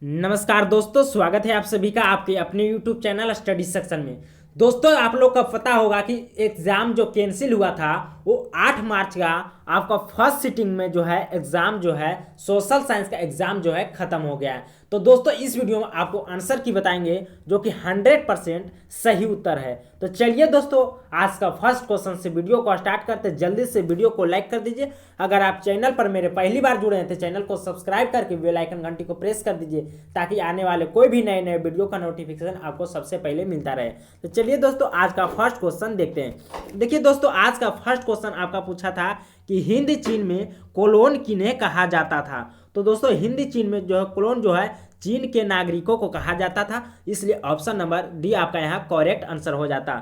नमस्कार दोस्तों, स्वागत है आप सभी का आपके अपने YouTube चैनल स्टडी सेक्शन में। दोस्तों, आप लोग का पता होगा कि एग्ज़ाम जो कैंसिल हुआ था वो 8 मार्च का आपका फर्स्ट सिटिंग में जो है एग्ज़ाम जो है सोशल साइंस का एग्ज़ाम जो है ख़त्म हो गया है। तो दोस्तों, इस वीडियो में आपको आंसर की बताएंगे जो कि 100% सही उत्तर है। तो चलिए दोस्तों, आज का फर्स्ट क्वेश्चन से वीडियो को स्टार्ट करते। जल्दी से वीडियो को लाइक कर दीजिए। अगर आप चैनल पर मेरे पहली बार जुड़े हैं तो चैनल को सब्सक्राइब करके बेल आइकन घंटी को प्रेस कर दीजिए ताकि आने वाले कोई भी नए नए वीडियो का नोटिफिकेशन आपको सबसे पहले मिलता रहे। तो चलिए दोस्तों, आज का फर्स्ट क्वेश्चन देखते हैं। देखिए दोस्तों, आज का फर्स्ट क्वेश्चन आपका पूछा था कि हिंद चीन में कोलोन किन्हें कहा जाता था। तो दोस्तों, हिंद चीन में जो है कोलोन जो है चीन के नागरिकों को कहा जाता था, इसलिए ऑप्शन नंबर डी आपका यहाँ करेक्ट आंसर हो जाता।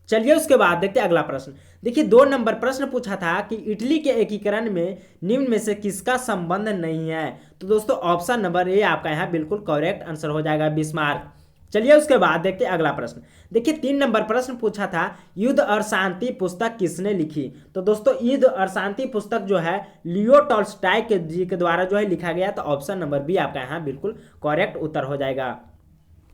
चलिए उसके बाद देखते हैं अगला प्रश्न। देखिए 2 नंबर प्रश्न पूछा था कि इटली के एकीकरण में निम्न में से किसका संबंध नहीं है। तो दोस्तों, ऑप्शन नंबर ए आपका यहाँ बिल्कुल करेक्ट आंसर हो जाएगा, बिस्मार्क। चलिए उसके बाद देखते हैं अगला प्रश्न। देखिए 3 नंबर प्रश्न पूछा था युद्ध और शांति पुस्तक किसने लिखी। तो दोस्तों, युद्ध और शांति पुस्तक जो है लियो टॉल्स्टॉय के जी के द्वारा जो है लिखा गया। तो ऑप्शन नंबर बी आपका यहाँ बिल्कुल करेक्ट उत्तर हो जाएगा।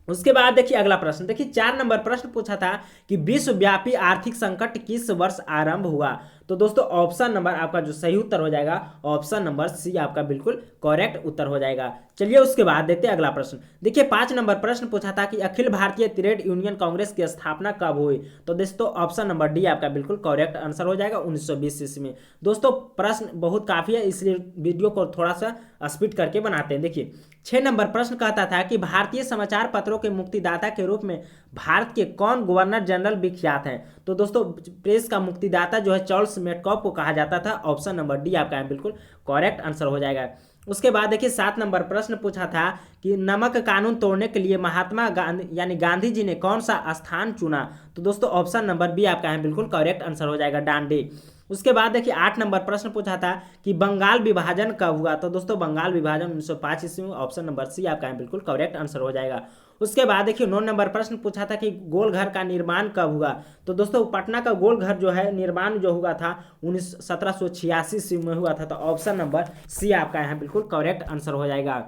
उसके बाद देखिए अगला प्रश्न। देखिए 4 नंबर प्रश्न पूछा था कि विश्वव्यापी आर्थिक संकट किस वर्ष आरंभ हुआ। तो दोस्तों, ऑप्शन नंबर आपका जो सही उत्तर हो जाएगा ऑप्शन नंबर सी आपका बिल्कुल करेक्ट उत्तर हो जाएगा। चलिए उसके बाद देखते हैं अगला प्रश्न। देखिए 5 नंबर प्रश्न पूछा था कि अखिल भारतीय ट्रेड यूनियन कांग्रेस की स्थापना कब हुई। तो दोस्तों, ऑप्शन नंबर डी आपका बिल्कुल करेक्ट आंसर हो जाएगा 1920 ईस्वी में। दोस्तों, प्रश्न बहुत काफ़ी है, इसलिए वीडियो को थोड़ा सा स्पीड करके बनाते हैं। देखिए 6 नंबर प्रश्न कहता था कि भारतीय समाचार पत्रों के मुक्तिदाता के रूप में भारत के कौन गवर्नर जनरल विख्यात हैं। तो दोस्तों, प्रेस का मुक्तिदाता जो है चार्ल्स मेटकॉफ को कहा जाता था। ऑप्शन नंबर डी आपका बिल्कुल करेक्ट आंसर हो जाएगा। उसके बाद देखिए 7 नंबर प्रश्न पूछा था कि नमक कानून तोड़ने के लिए महात्मा गांधी यानी गांधी जी ने कौन सा स्थान चुना। तो दोस्तों, ऑप्शन नंबर बी आपका बिल्कुल करेक्ट आंसर हो जाएगा, डांडी। उसके बाद देखिए 8 नंबर प्रश्न पूछा था कि बंगाल विभाजन कब हुआ। तो दोस्तों, बंगाल विभाजन 1905 ईस्वी में। ऑप्शन नंबर सी आपका बिल्कुल करेक्ट आंसर हो जाएगा। उसके बाद देखिए 9 नंबर प्रश्न पूछा था कि गोल घर का निर्माण कब हुआ। तो दोस्तों, पटना का गोल घर जो है निर्माण जो हुआ था 1786 ईस्वी में हुआ था। तो ऑप्शन नंबर सी आपका यहाँ बिल्कुल करेक्ट आंसर हो जाएगा।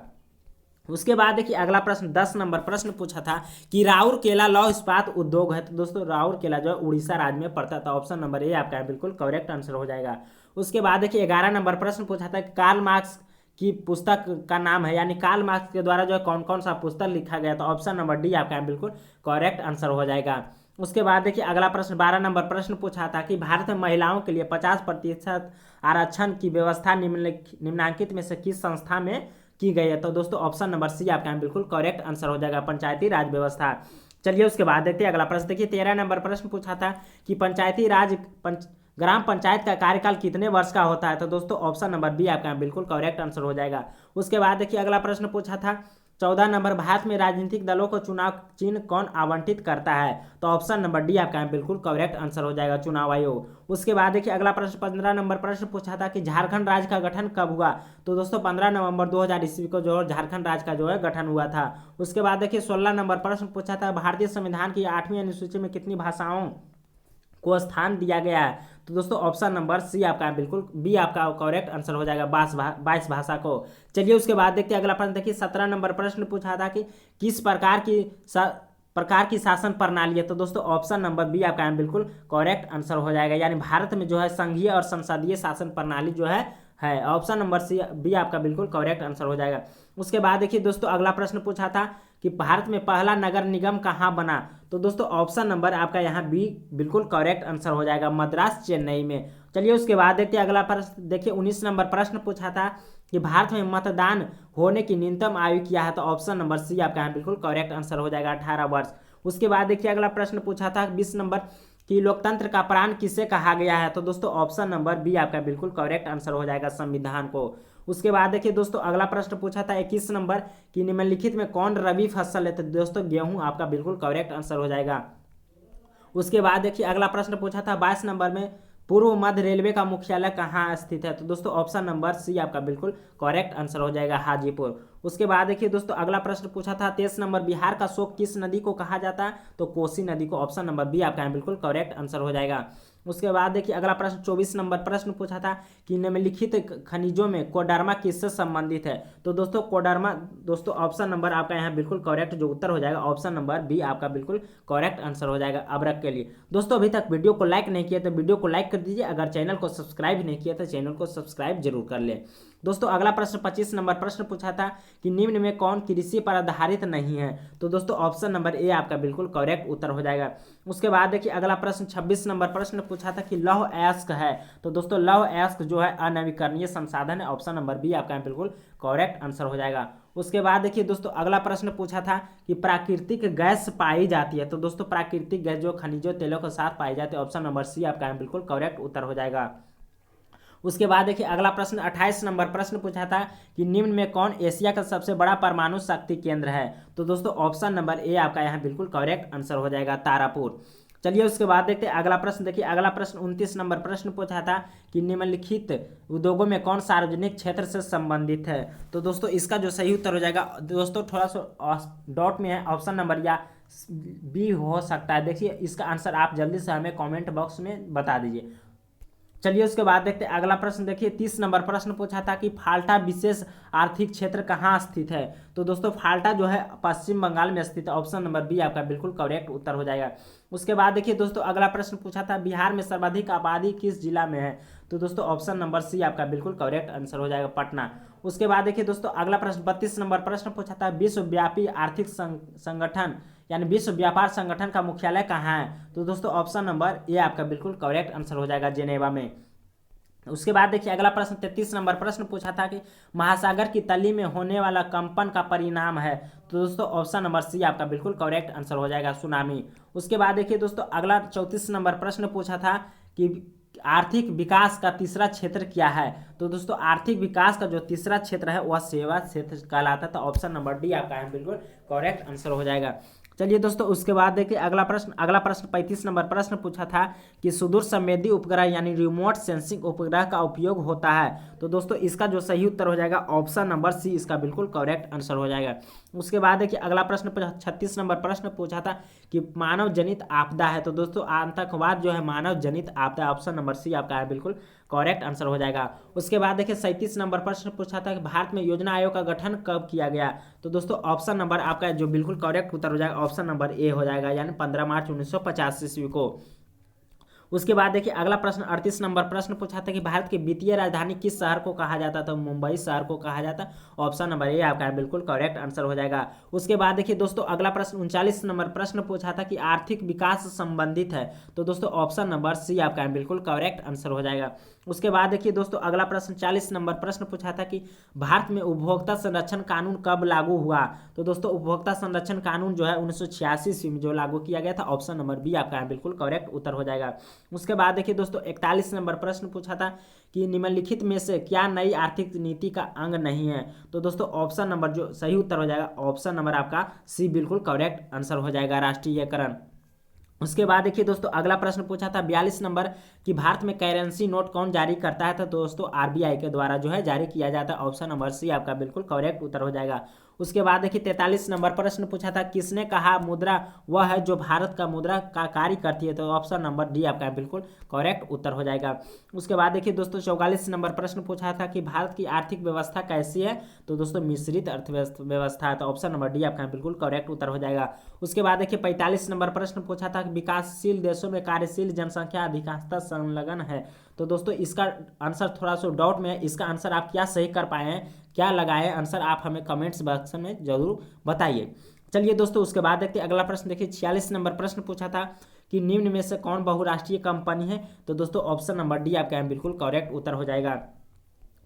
उसके बाद देखिए अगला प्रश्न 10 नंबर प्रश्न पूछा था कि राउरकेला लौह इस्पात उद्योग है। तो दोस्तों, राउरकेला जो है उड़ीसा राज्य में पड़ता था। ऑप्शन नंबर ए आपका बिल्कुल करेक्ट आंसर हो जाएगा। उसके बाद देखिए 11 नंबर प्रश्न पूछा था कि कार्ल मार्क्स की पुस्तक का नाम है, यानी कार्ल मार्क्स के द्वारा जो है कौन कौन सा पुस्तक लिखा गया। तो ऑप्शन नंबर डी आपका बिल्कुल करेक्ट आंसर हो जाएगा। उसके बाद देखिए अगला प्रश्न 12 नंबर प्रश्न पूछा था कि भारत में महिलाओं के लिए 50% आरक्षण की व्यवस्था निम्नलिखित में से किस संस्था में की गई है। तो दोस्तों, ऑप्शन नंबर सी आपका बिल्कुल करेक्ट आंसर हो जाएगा, पंचायती राज व्यवस्था। चलिए उसके बाद देखते हैं अगला प्रश्न। देखिए 13 नंबर प्रश्न पूछा था कि पंचायती राज ग्राम पंचायत का कार्यकाल कितने वर्ष का होता है। तो दोस्तों, ऑप्शन नंबर बी आपका बिल्कुल करेक्ट आंसर हो जाएगा। उसके बाद देखिए अगला प्रश्न पूछा था 14 नंबर भारत में राजनीतिक दलों को चुनाव चिन्ह कौन आवंटित करता है। तो ऑप्शन नंबर डी आपका बिल्कुल करेक्ट आंसर हो जाएगा, चुनाव आयोग। उसके बाद देखिए अगला प्रश्न 15 नंबर प्रश्न पूछा था कि झारखंड राज्य का गठन कब हुआ। तो दोस्तों, 15 नवंबर 2000 ईस्वी को जो है झारखंड राज्य का जो है गठन हुआ था। उसके बाद देखिए 16 नंबर प्रश्न पूछा था भारतीय संविधान की 8वीं अनुसूची में कितनी भाषाओं को स्थान दिया गया है। तो दोस्तों, ऑप्शन नंबर सी आपका बिल्कुल बी आपका करेक्ट आंसर हो जाएगा, 22 भाषा को। चलिए उसके बाद देखते हैं अगला प्रश्न। देखिए 17 नंबर प्रश्न पूछा था कि किस प्रकार की शासन प्रणाली है। तो दोस्तों, ऑप्शन नंबर बी आपका बिल्कुल करेक्ट आंसर हो जाएगा, यानी भारत में जो है संघीय और संसदीय शासन प्रणाली जो है ऑप्शन नंबर सी बी आपका बिल्कुल करेक्ट आंसर हो जाएगा। उसके बाद देखिए दोस्तों अगला प्रश्न पूछा था कि भारत में पहला नगर निगम कहाँ बना। तो दोस्तों, ऑप्शन नंबर आपका यहाँ बी बिल्कुल करेक्ट आंसर हो जाएगा, मद्रास चेन्नई में। चलिए उसके बाद देखते हैं अगला प्रश्न। देखिए 19 नंबर प्रश्न पूछा था कि भारत में मतदान होने की न्यूनतम आयु क्या है। तो ऑप्शन नंबर सी आपका यहाँ बिल्कुल करेक्ट आंसर हो जाएगा, 18 वर्ष। उसके बाद देखिए अगला प्रश्न पूछा था 20 नंबर कि लोकतंत्र का प्राण किसे कहा गया है। तो दोस्तों, ऑप्शन नंबर बी आपका बिल्कुल करेक्ट आंसर हो जाएगा, संविधान को। उसके बाद देखिए दोस्तों अगला प्रश्न पूछा था 21 नंबर कि निम्नलिखित में कौन रबी फसल है। तो दोस्तों, गेहूं आपका बिल्कुल करेक्ट आंसर हो जाएगा। उसके बाद देखिए अगला प्रश्न पूछा था 22 नंबर में पूर्व मध्य रेलवे का मुख्यालय कहाँ स्थित है। तो दोस्तों, ऑप्शन नंबर सी आपका बिल्कुल करेक्ट आंसर हो जाएगा, हाजीपुर। उसके बाद देखिए दोस्तों अगला प्रश्न पूछा था 23 नंबर बिहार का शोक किस नदी को कहा जाता है। तो कोसी नदी को। ऑप्शन नंबर बी आपका बिल्कुल करेक्ट आंसर हो जाएगा। उसके बाद देखिए अगला प्रश्न 24 नंबर प्रश्न पूछा था कि निम्नलिखित खनिजों में कोडरमा किससे संबंधित है। तो दोस्तों कोडरमा, दोस्तों ऑप्शन नंबर आपका यहाँ बिल्कुल करेक्ट जो उत्तर हो जाएगा ऑप्शन नंबर बी आपका बिल्कुल करेक्ट आंसर हो जाएगा अब्रक के लिए। दोस्तों अभी तक वीडियो को लाइक नहीं किया तो वीडियो को लाइक कर दीजिए, अगर चैनल को सब्सक्राइब नहीं किया तो चैनल को सब्सक्राइब जरूर कर ले। दोस्तों अगला प्रश्न 25 नंबर प्रश्न पूछा था कि निम्न में कौन कृषि पर आधारित नहीं है। तो दोस्तों ऑप्शन नंबर ए आपका बिल्कुल करेक्ट उत्तर हो जाएगा। उसके बाद देखिए अगला प्रश्न 26 नंबर प्रश्न पूछा था कि लौह अयस्क है। तो दोस्तों लौह अयस्क जो है अनवीकरणीय संसाधन है, ऑप्शन नंबर बी आपका बिल्कुल करेक्ट आंसर हो जाएगा। उसके बाद देखिए दोस्तों अगला प्रश्न पूछा था कि प्राकृतिक गैस पाई जाती है। तो दोस्तों प्राकृतिक गैस जो खनिजों तेलों के साथ पाई जाती है, ऑप्शन नंबर सी आपका बिल्कुल करेक्ट उत्तर हो जाएगा। उसके बाद देखिए अगला प्रश्न 28 नंबर प्रश्न पूछा था कि निम्न में कौन एशिया का सबसे बड़ा परमाणु शक्ति केंद्र है। तो दोस्तों ऑप्शन नंबर ए आपका यहाँ बिल्कुल करेक्ट आंसर हो जाएगा तारापुर। चलिए उसके बाद देखते हैं अगला प्रश्न। देखिए अगला प्रश्न 29 नंबर प्रश्न पूछा था कि निम्नलिखित उद्योगों में कौन सार्वजनिक क्षेत्र से संबंधित है। तो दोस्तों इसका जो सही उत्तर हो जाएगा, दोस्तों थोड़ा सा डॉट में है, ऑप्शन नंबर या बी हो सकता है। देखिए इसका आंसर आप जल्दी से हमें कमेंट बॉक्स में बता दीजिए। चलिए उसके बाद देखते हैं अगला प्रश्न। देखिए 30 नंबर प्रश्न पूछा था कि फाल्टा विशेष आर्थिक क्षेत्र कहाँ स्थित है। तो दोस्तों फाल्टा जो है पश्चिम बंगाल में स्थित है, ऑप्शन नंबर बी आपका बिल्कुल करेक्ट उत्तर हो जाएगा। उसके बाद देखिए दोस्तों अगला प्रश्न पूछा था बिहार में सर्वाधिक आबादी किस जिला में है। तो दोस्तों ऑप्शन नंबर सी आपका बिल्कुल करेक्ट आंसर हो जाएगा पटना। उसके बाद देखिए दोस्तों अगला प्रश्न 32 नंबर प्रश्न पूछा था विश्वव्यापी आर्थिक संगठन यानी विश्व व्यापार संगठन का मुख्यालय कहाँ है। तो दोस्तों ऑप्शन नंबर ए आपका बिल्कुल करेक्ट आंसर हो जाएगा जेनेवा में। उसके बाद देखिए अगला प्रश्न 33 नंबर प्रश्न पूछा था कि महासागर की तली में होने वाला कंपन का परिणाम है। तो दोस्तों ऑप्शन नंबर सी आपका बिल्कुल करेक्ट आंसर हो जाएगा सुनामी। उसके बाद देखिए दोस्तों अगला 34 नंबर प्रश्न पूछा था कि आर्थिक विकास का तीसरा क्षेत्र क्या है। तो दोस्तों आर्थिक विकास का जो तीसरा क्षेत्र है वह सेवा क्षेत्र कहलाता है, तो ऑप्शन नंबर डी आपका बिल्कुल करेक्ट आंसर हो जाएगा। चलिए दोस्तों उसके बाद देखिए अगला प्रश्न 35 नंबर प्रश्न पूछा था कि सुदूर संवेदी उपग्रह यानी रिमोट सेंसिंग उपग्रह का उपयोग होता है। तो दोस्तों इसका जो सही उत्तर हो जाएगा ऑप्शन नंबर सी इसका बिल्कुल करेक्ट आंसर हो जाएगा। उसके बाद देखिए अगला प्रश्न 36 नंबर प्रश्न पूछा था कि मानव जनित आपदा है। तो दोस्तों आतंकवाद जो है मानव जनित आपदा, ऑप्शन नंबर सी आपका है बिल्कुल करेक्ट आंसर हो जाएगा। उसके बाद देखिए 37 नंबर प्रश्न पूछा था कि भारत में योजना आयोग का गठन कब किया गया। तो दोस्तों ऑप्शन नंबर आपका जो बिल्कुल करेक्ट उत्तर हो जाएगा ऑप्शन नंबर ए हो जाएगा, यानी 15 मार्च 1950 ईस्वी को। उसके बाद देखिए अगला प्रश्न 38 नंबर प्रश्न पूछा था कि भारत की वित्तीय राजधानी किस शहर को कहा जाता है। तो मुंबई शहर को कहा जाता है, ऑप्शन नंबर ए आपका बिल्कुल करेक्ट आंसर हो जाएगा। उसके बाद देखिए दोस्तों अगला प्रश्न 39 नंबर प्रश्न पूछा था कि आर्थिक विकास से संबंधित है। तो दोस्तों ऑप्शन नंबर सी आपका बिल्कुल करेक्ट आंसर हो जाएगा। उसके बाद देखिए दोस्तों अगला प्रश्न 40 नंबर प्रश्न पूछा था कि भारत में उपभोक्ता संरक्षण कानून कब लागू हुआ। तो दोस्तों उपभोक्ता संरक्षण कानून जो है 1986 ईस्वी में जो लागू किया गया था, ऑप्शन नंबर बी आपका बिल्कुल करेक्ट उत्तर हो जाएगा। उसके बाद देखिए दोस्तों 41 नंबर प्रश्न पूछा था कि निम्नलिखित में से क्या नई आर्थिक नीति का अंग नहीं है। तो दोस्तों ऑप्शन नंबर जो सही उत्तर हो जाएगा ऑप्शन नंबर आपका सी बिल्कुल करेक्ट आंसर हो जाएगा राष्ट्रीयकरण। उसके बाद देखिए दोस्तों अगला प्रश्न पूछा था 42 नंबर कि भारत में करेंसी नोट कौन जारी करता है। तो दोस्तों आरबीआई के द्वारा जो है जारी किया जाता है, ऑप्शन नंबर सी आपका बिल्कुल करेक्ट उत्तर हो जाएगा। उसके बाद देखिए 43 नंबर प्रश्न पूछा था किसने कहा मुद्रा वह है जो भारत का मुद्रा का कार्य करती है। तो ऑप्शन नंबर डी आपका बिल्कुल करेक्ट उत्तर हो जाएगा। उसके बाद देखिए दोस्तों 44 नंबर प्रश्न पूछा था कि भारत की आर्थिक व्यवस्था कैसी है। तो दोस्तों मिश्रित अर्थव्यवस्था है, तो ऑप्शन नंबर डी आपका बिल्कुल करेक्ट उत्तर हो जाएगा। उसके बाद देखिए 45 नंबर प्रश्न पूछा था कि विकासशील देशों में कार्यशील जनसंख्या अधिकांशतः संलग्न है। तो दोस्तों इसका आंसर थोड़ा सा डाउट में है, इसका आंसर आप क्या सही कर पाए हैं, क्या लगाए आंसर आप हमें कमेंट्स बॉक्स में जरूर बताइए। चलिए दोस्तों उसके बाद देखते हैं अगला प्रश्न। देखिए 46 नंबर प्रश्न पूछा था कि निम्न में से कौन बहुराष्ट्रीय कंपनी है। तो दोस्तों ऑप्शन नंबर डी आपका बिल्कुल करेक्ट उत्तर हो जाएगा।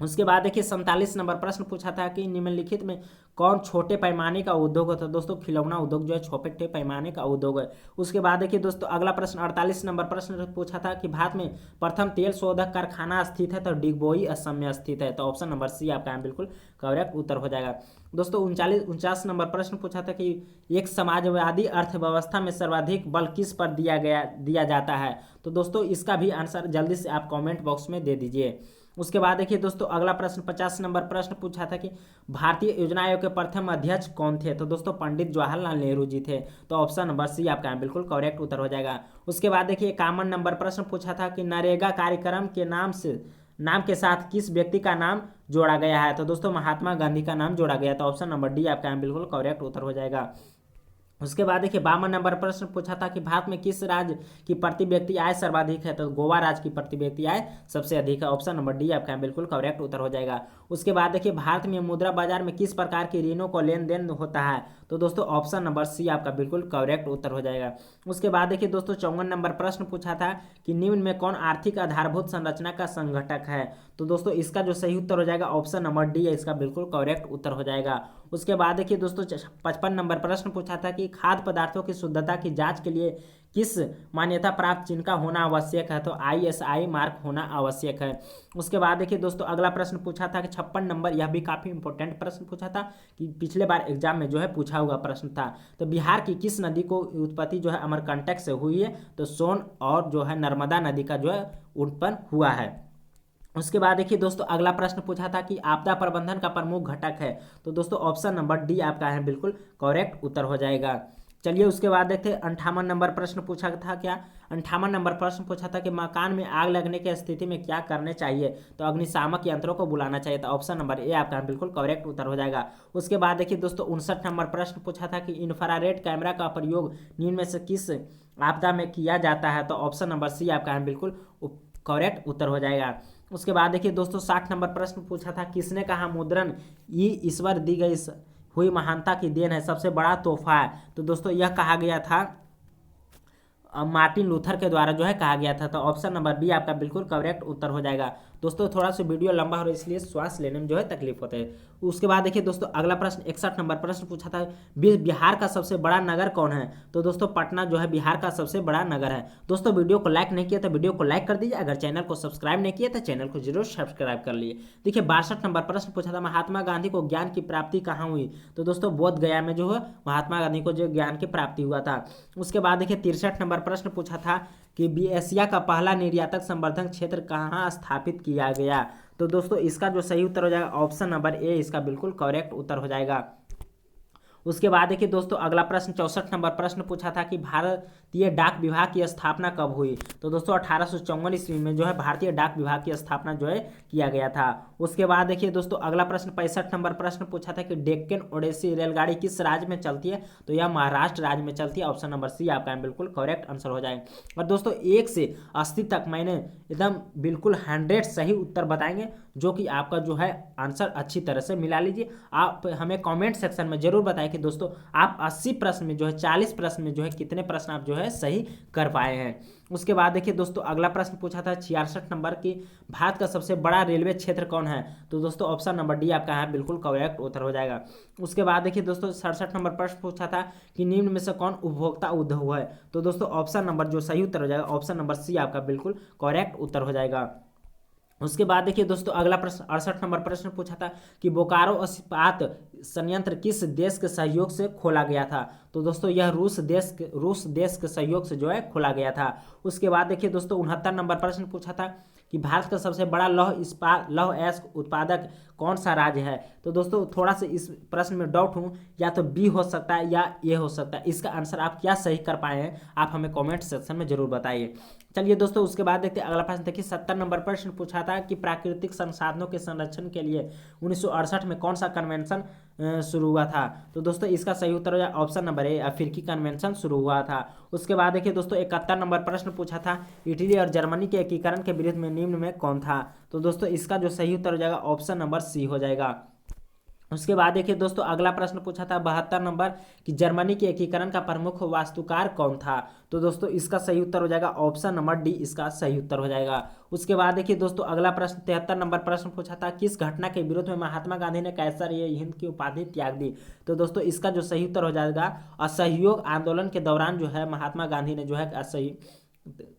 उसके बाद देखिए 47 नंबर प्रश्न पूछा था कि निम्नलिखित में कौन छोटे पैमाने का उद्योग है। तो दोस्तों खिलौना उद्योग जो है छोटे पैमाने का उद्योग है। उसके बाद देखिए दोस्तों अगला प्रश्न 48 नंबर प्रश्न पूछा था कि भारत में प्रथम तेल शोधक कारखाना स्थित है। तो डिगबोई असम में स्थित है, तो ऑप्शन नंबर सी आपका बिल्कुल करेक्ट उत्तर हो जाएगा। दोस्तों 49 नंबर प्रश्न पूछा था कि एक समाजवादी अर्थव्यवस्था में सर्वाधिक बल किस पर दिया जाता है। तो दोस्तों इसका भी आंसर जल्दी से आप कॉमेंट बॉक्स में दे दीजिए। उसके बाद देखिए दोस्तों अगला प्रश्न 50 नंबर प्रश्न पूछा था कि भारतीय योजना आयोग के प्रथम अध्यक्ष कौन थे? तो दोस्तों पंडित जवाहरलाल नेहरू जी थे। तो ऑप्शन नंबर सी आपका बिल्कुल करेक्ट उत्तर हो जाएगा। उसके बाद देखिए 51 नंबर प्रश्न पूछा था कि नरेगा कार्यक्रम के नाम के साथ किस व्यक्ति का नाम जोड़ा गया है? तो दोस्तों महात्मा गांधी का नाम जोड़ा गया। तो ऑप्शन नंबर डी आपका बिल्कुल करेक्ट उत्तर हो जाएगा। उसके बाद देखिए 52 नंबर प्रश्न पूछा था कि भारत में किस राज्य की प्रति व्यक्ति आय सर्वाधिक है? तो गोवा राज्य की प्रति व्यक्ति आय सबसे अधिक है। ऑप्शन नंबर डी आपका बिल्कुल करेक्ट उत्तर हो जाएगा। उसके बाद देखिए भारत में मुद्रा बाजार में किस प्रकार के ऋणों को लेन देन होता है? तो दोस्तों ऑप्शन नंबर सी आपका बिल्कुल करेक्ट उत्तर हो जाएगा। उसके बाद देखिए दोस्तों 54 नंबर प्रश्न पूछा था कि निम्न में कौन आर्थिक आधारभूत संरचना का संघटक है? तो दोस्तों इसका जो सही उत्तर हो जाएगा ऑप्शन नंबर डी है, इसका बिल्कुल करेक्ट उत्तर हो जाएगा। उसके बाद देखिए दोस्तों 55 नंबर प्रश्न पूछा था कि खाद्य पदार्थों की शुद्धता की जांच के लिए किस मान्यता प्राप्त चिन्ह का होना आवश्यक है? तो ISI मार्क होना आवश्यक है। उसके बाद देखिए दोस्तों अगला प्रश्न पूछा था कि 56 नंबर, यह भी काफी इंपॉर्टेंट प्रश्न पूछा था कि पिछले बार एग्जाम में जो है पूछा हुआ प्रश्न था। तो बिहार की किस नदी को उत्पत्ति जो है अमरकंटक से हुई है? तो सोन और जो है नर्मदा नदी का जो है उत्पन्न हुआ है। उसके बाद देखिए दोस्तों अगला प्रश्न पूछा था कि आपदा प्रबंधन का प्रमुख घटक है? तो दोस्तों ऑप्शन नंबर डी आपका है बिल्कुल करेक्ट उत्तर हो जाएगा। चलिए उसके बाद देखते हैं 58 नंबर प्रश्न पूछा था क्या 58 नंबर प्रश्न पूछा था कि मकान में आग लगने की स्थिति में क्या करने चाहिए? तो अग्निशामक यंत्रों को बुलाना चाहिए। तो ऑप्शन नंबर ए आपका बिल्कुल करेक्ट उत्तर हो जाएगा। उसके बाद देखिए दोस्तों 59 नंबर प्रश्न पूछा था कि इंफ्रारेड कैमरा का प्रयोग निम्न में से किस आपदा में किया जाता है? तो ऑप्शन नंबर सी आपका बिल्कुल करेक्ट उत्तर हो जाएगा। उसके बाद देखिए दोस्तों 60 नंबर प्रश्न पूछा था किसने कहा मुद्रण ये ईश्वर दी गई हुई महानता की देन है, सबसे बड़ा तोहफा है? तो दोस्तों यह कहा गया था मार्टिन लूथर के द्वारा जो है कहा गया था। तो ऑप्शन नंबर बी आपका बिल्कुल करेक्ट उत्तर हो जाएगा। दोस्तों थोड़ा सा वीडियो लंबा हो रहा है इसलिए श्वास लेने में जो है तकलीफ होता है। उसके बाद देखिए दोस्तों अगला प्रश्न 61 नंबर प्रश्न पूछा था बिहार का सबसे बड़ा नगर कौन है? तो दोस्तों पटना जो है बिहार का सबसे बड़ा नगर है। दोस्तों वीडियो को लाइक नहीं किया तो वीडियो को लाइक कर दीजिए, अगर चैनल को सब्सक्राइब नहीं किया तो चैनल को जरूर सब्सक्राइब कर लिए। देखिए 62 नंबर प्रश्न पूछा था महात्मा गांधी को ज्ञान की प्राप्ति कहाँ हुई? तो दोस्तों बोध गया में जो है महात्मा गांधी को जो ज्ञान की प्राप्ति हुआ था। उसके बाद देखिए 63 नंबर प्रश्न पूछा था कि एशिया का पहला निर्यातक संवर्धन क्षेत्र कहाँ स्थापित किया गया? तो दोस्तों इसका जो सही उत्तर हो जाएगा ऑप्शन नंबर ए, इसका बिल्कुल करेक्ट उत्तर हो जाएगा। उसके बाद देखिए दोस्तों अगला प्रश्न 64 नंबर प्रश्न पूछा था कि भारतीय डाक विभाग की स्थापना कब हुई? तो दोस्तों 1854 ईस्वी में जो है भारतीय डाक विभाग की स्थापना जो है किया गया था। उसके बाद देखिए दोस्तों अगला प्रश्न 65 नंबर प्रश्न पूछा था कि डेक्कन ओडिसी रेलगाड़ी किस राज्य में चलती है? तो यह महाराष्ट्र राज्य में चलती है। ऑप्शन नंबर सी आपका बिल्कुल करेक्ट आंसर हो जाए। और दोस्तों 1 से 80 तक मैंने एकदम बिल्कुल 100 सही उत्तर बताएंगे, जो कि आपका जो है आंसर अच्छी तरह से मिला लीजिए। आप हमें कमेंट सेक्शन में जरूर बताएं कि दोस्तों आप 80 प्रश्न में जो है 40 प्रश्न में जो है कितने प्रश्न आप जो है सही कर पाए हैं। उसके बाद देखिए दोस्तों अगला प्रश्न पूछा था 66 नंबर की भारत का सबसे बड़ा रेलवे क्षेत्र कौन है? तो दोस्तों ऑप्शन नंबर डी आपका है बिल्कुल करेक्ट उत्तर हो जाएगा। उसके बाद देखिए दोस्तों 67 नंबर प्रश्न पूछा था कि निम्न में से कौन उपभोक्ता उद्योग है? तो दोस्तों ऑप्शन नंबर जो सही उत्तर हो जाएगा ऑप्शन नंबर सी आपका बिल्कुल करेक्ट उत्तर हो जाएगा। उसके बाद देखिए दोस्तों अगला प्रश्न 68 नंबर प्रश्न पूछा था कि बोकारो इस्पात संयंत्र किस देश के सहयोग से खोला गया था? तो दोस्तों यह रूस देश के सहयोग से जो है खोला गया था। उसके बाद देखिए दोस्तों 69 नंबर प्रश्न पूछा था कि भारत का सबसे बड़ा लौह अयस्क उत्पादक कौन सा राज्य है? तो दोस्तों थोड़ा सा इस प्रश्न में डाउट हूँ, या तो बी हो सकता है या ए हो सकता है। इसका आंसर आप क्या सही कर पाए हैं आप हमें कमेंट सेक्शन में जरूर बताइए। चलिए दोस्तों उसके बाद देखते हैं अगला प्रश्न। देखिए 70 नंबर प्रश्न पूछा था कि प्राकृतिक संसाधनों के संरक्षण के लिए 1968 में कौन सा कन्वेंशन शुरू हुआ था? तो दोस्तों इसका सही उत्तर हो जाए ऑप्शन नंबर ए, अफ्रीकी कन्वेंशन शुरू हुआ था। उसके बाद देखिए दोस्तों 71 नंबर प्रश्न पूछा था इटली और जर्मनी के एकीकरण के विरुद्ध में निम्न में कौन था? तो दोस्तों इसका जो सही उत्तर हो जाएगा ऑप्शन नंबर सी हो जाएगा। उसके बाद देखिए दोस्तों अगला प्रश्न पूछा था 72 नंबर कि जर्मनी के एकीकरण का प्रमुख वास्तुकार कौन था? तो दोस्तों इसका सही उत्तर हो जाएगा ऑप्शन नंबर डी, इसका सही उत्तर हो जाएगा। उसके बाद देखिए दोस्तों अगला प्रश्न 73 नंबर प्रश्न पूछा था किस घटना के विरोध में महात्मा गांधी ने कैसर-ए-हिंद की उपाधि त्याग दी? तो दोस्तों इसका जो सही उत्तर हो जाएगा असहयोग आंदोलन के दौरान जो है महात्मा गांधी ने जो है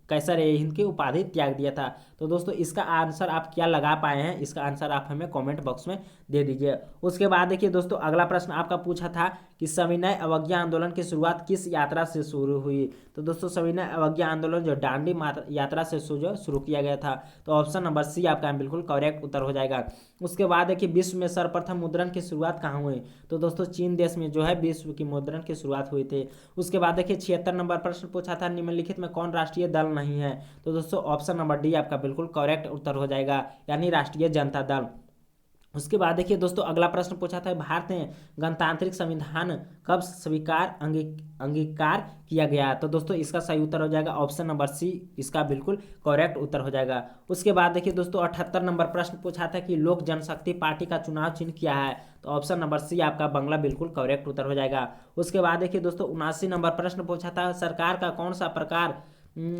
कैसर ए हिंद की उपाधि त्याग दिया था। तो दोस्तों इसका आंसर आप क्या लगा पाए हैं, इसका आंसर आप हमें कमेंट बॉक्स में दे दीजिए। उसके बाद देखिए दोस्तों अगला प्रश्न आपका पूछा था कि सविनय अवज्ञा आंदोलन की शुरुआत किस यात्रा से शुरू हुई। तो दोस्तों सविनय अवज्ञा आंदोलन जो दांडी यात्रा से शुरू किया गया था। तो ऑप्शन नंबर सी आपका बिल्कुल करेक्ट उत्तर हो जाएगा। उसके बाद देखिए विश्व में सर्वप्रथम मुद्रण की शुरुआत कहाँ हुई। तो दोस्तों चीन देश में जो है विश्व की मुद्रण की शुरुआत हुई थी। उसके बाद देखिए 76 नंबर प्रश्न पूछा था निम्नलिखित में कौन राष्ट्रीय दल नहीं है। तो दोस्तों ऑप्शन नंबर डी आपका बिल्कुल करेक्ट उत्तर हो जाएगा, यानी राष्ट्रीय जनता दल। उसके बाद देखिए दोस्तों अगला प्रश्न पूछा था भारत में गणतांत्रिक संविधान कब स्वीकार अंगीकार किया गया। तो दोस्तों इसका सही उत्तर हो जाएगा ऑप्शन नंबर सी, इसका बिल्कुल करेक्ट उत्तर हो जाएगा। उसके बाद देखिए दोस्तों 78 नंबर प्रश्न पूछा था कि लोक जनशक्ति पार्टी का चुनाव चिन्ह क्या है। तो ऑप्शन नंबर सी आपका बंगला बिल्कुल करेक्ट उत्तर हो जाएगा। उसके बाद देखिए दोस्तों 79 नंबर प्रश्न पूछा था सरकार का कौन सा प्रकार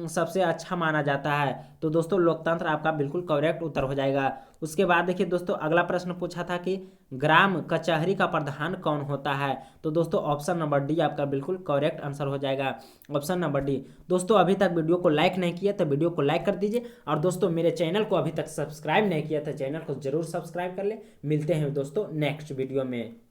सबसे अच्छा माना जाता है। तो दोस्तों लोकतंत्र आपका बिल्कुल करेक्ट उत्तर हो जाएगा। उसके बाद देखिए दोस्तों अगला प्रश्न पूछा था कि ग्राम कचहरी का प्रधान कौन होता है। तो दोस्तों ऑप्शन नंबर डी आपका बिल्कुल करेक्ट आंसर हो जाएगा, ऑप्शन नंबर डी। दोस्तों अभी तक वीडियो को लाइक नहीं किया तो वीडियो को लाइक कर दीजिए, और दोस्तों मेरे चैनल को अभी तक सब्सक्राइब नहीं किया तो चैनल को जरूर सब्सक्राइब कर ले। मिलते हैं दोस्तों नेक्स्ट वीडियो में।